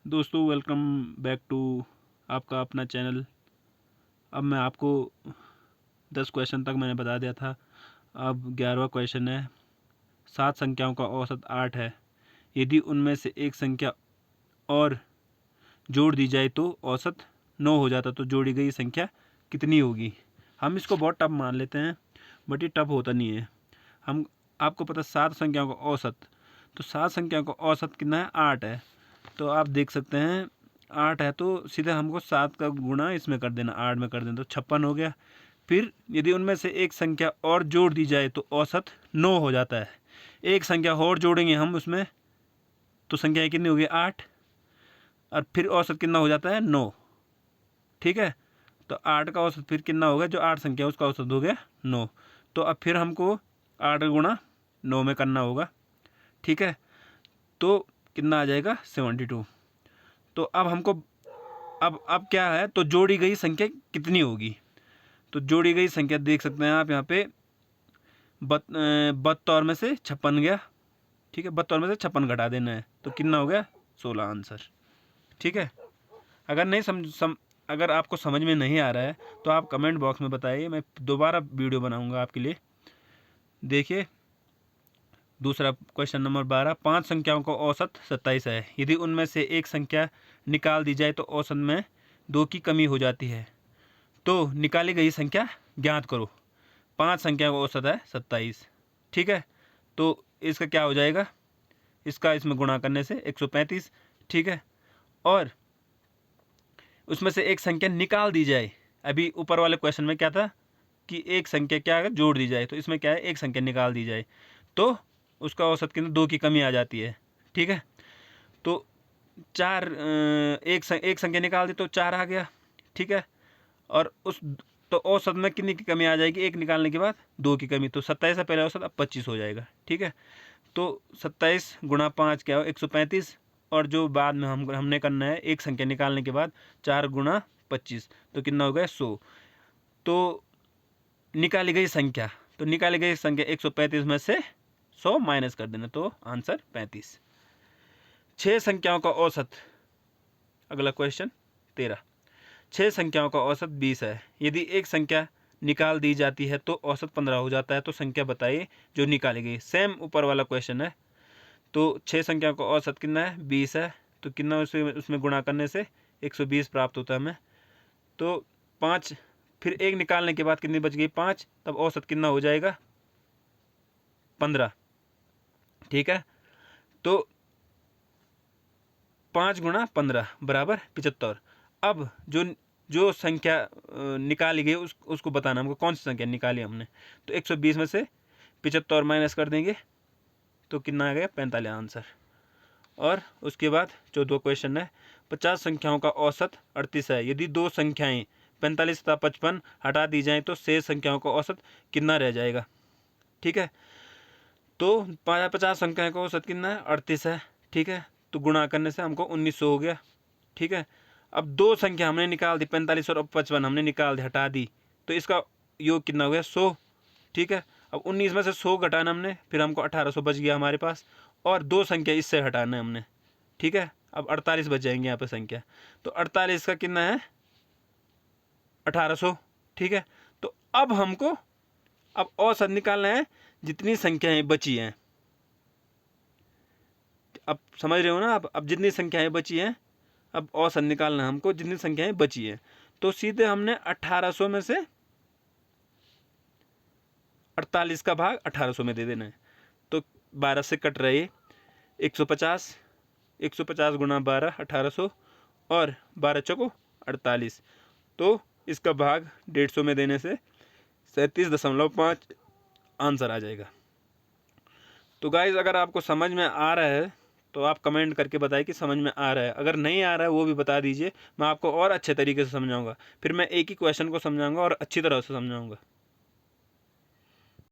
दोस्तों welcome back to आपका अपना चैनल। अब मैं आपको 10 क्वेश्चन तक मैंने बता दिया था। अब 11वां क्वेश्चन है। 7 संख्याओं का औसत 8 है। यदि उनमें से एक संख्या और जोड़ दी जाए तो औसत 9 हो जाता, तो जोड़ी गई संख्या कितनी होगी। हम इसको बहुत टफ मान लेते हैं, बट ये टफ होता नहीं है। हम आपको पता 7 संख्याओं का औसत, तो 7 संख्याओं का औसत कितना है, 8 है। तो आप देख सकते हैं 8 है, तो सीधे हमको 7 का गुणा इसमें कर देना, 8 में कर देना, तो 56 हो गया। फिर यदि उनमें से एक संख्या और जोड़ दी जाए तो औसत 9 हो जाता है। एक संख्या और जोड़ेंगे हम उसमें, तो संख्या कितनी होगी, 8, और फिर औसत कितना हो जाता है, 9। ठीक है, तो 8 का औसत फिर कितना होगा, जो 8 संख्या उसका औसत हो गया 9। तो अब फिर हमको 8 गुणा 9 में करना होगा। ठीक है, तो कितना आ जाएगा, 72। तो अब हमको अब क्या है, तो जोड़ी गई संख्या कितनी होगी। तो जोड़ी गई संख्या देख सकते हैं आप यहाँ पे 72 में से 56 गया। ठीक है, 72 में से 56 घटा देना है, तो कितना हो गया, 16 आंसर। ठीक है, अगर नहीं अगर आपको समझ में नहीं आ रहा है तो आप कमेंट बॉक्स में बताइए, मैं दोबारा वीडियो बनाऊंगा आपके लिए। देखिए दूसरा क्वेश्चन नंबर 12। 5 संख्याओं का औसत 27 है। यदि उनमें से एक संख्या निकाल दी जाए तो औसत में 2 की कमी हो जाती है, तो निकाली गई संख्या ज्ञात करो। 5 संख्या का औसत है 27। ठीक है, तो इसका क्या हो जाएगा, इसका इसमें गुणा करने से 135। ठीक है, और उसमें से एक संख्या निकाल दी जाए। अभी ऊपर वाले क्वेश्चन में क्या था कि एक संख्या क्या है, जोड़ दी जाए, तो इसमें क्या है, एक संख्या निकाल दी जाए, तो उसका औसत कितना, 2 की कमी आ जाती है। ठीक है, तो 4 एक संख्या निकाल दी तो 4 आ गया। ठीक है, और उस तो औसत में कितनी की कमी आ जाएगी, एक निकालने के बाद 2 की कमी, तो 27 से पहले औसत अब 25 हो जाएगा। ठीक है, तो 27 गुणा 5 क्या हो, 135, और जो बाद में हमने करना है एक संख्या निकालने के बाद 4 गुणा 25, तो कितना हो गया, 100। तो निकाली गई संख्या, तो निकाली गई संख्या 135 में से 100 माइनस कर देना, तो आंसर 35। 6 संख्याओं का औसत, अगला क्वेश्चन 13। 6 संख्याओं का औसत 20 है। यदि एक संख्या निकाल दी जाती है तो औसत 15 हो जाता है, तो संख्या बताइए जो निकाली गई। सेम ऊपर वाला क्वेश्चन है। तो 6 संख्याओं का औसत कितना है, 20 है, तो कितना उसमें गुणा करने से 120 प्राप्त होता है हमें। तो 5, फिर एक निकालने के बाद कितनी बच गई, 5, तब औसत कितना हो जाएगा, 15। ठीक है, तो 5 गुणा 15 बराबर 75। अब जो जो संख्या निकाली गई उसको बताना हमको, कौन सी संख्या निकाली हमने। तो 120 में से 75 माइनस कर देंगे, तो कितना आ गया, 45 आंसर। और उसके बाद 14वां क्वेश्चन है। 50 संख्याओं का औसत 38 है। यदि दो संख्याएं 45 तथा 55 हटा दी जाएं तो शेष संख्याओं का औसत कितना रह जाएगा। ठीक है, तो 50 संख्याओं का औसत कितना है, 38 है। ठीक है, तो गुणा करने से हमको 1900 हो गया। ठीक है, अब दो संख्या हमने निकाल दी, 45 और 55 हमने निकाल दी, हटा दी, तो इसका योग कितना हो गया, 100। ठीक है, अब 19 में से 100 घटाना हमने, फिर हमको 1800 बच गया हमारे पास, और दो संख्या इससे हटाना है हमने। ठीक है, अब 48 बच जाएंगे यहाँ पे संख्या, तो 48 का कितना है, 1800। ठीक है, तो अब हमको अब औसत निकालना है जितनी संख्याएं बची हैं। अब समझ रहे हो ना आप, अब जितनी संख्याएं बची हैं, अब औसत निकालना है हमको जितनी संख्याएं बची हैं। तो सीधे हमने 1800 में से 48 का भाग 1800 में दे देना है, तो 12 से कट रहे 150, 150 गुणा 12 1800, और 12 चौको 48, तो इसका भाग 150 में देने से 37.5 आंसर आ जाएगा। तो गाइज अगर आपको समझ में आ रहा है तो आप कमेंट करके बताइए कि समझ में आ रहा है। अगर नहीं आ रहा है वो भी बता दीजिए, मैं आपको और अच्छे तरीके से समझाऊंगा। फिर मैं एक ही क्वेश्चन को समझाऊंगा और अच्छी तरह से समझाऊंगा।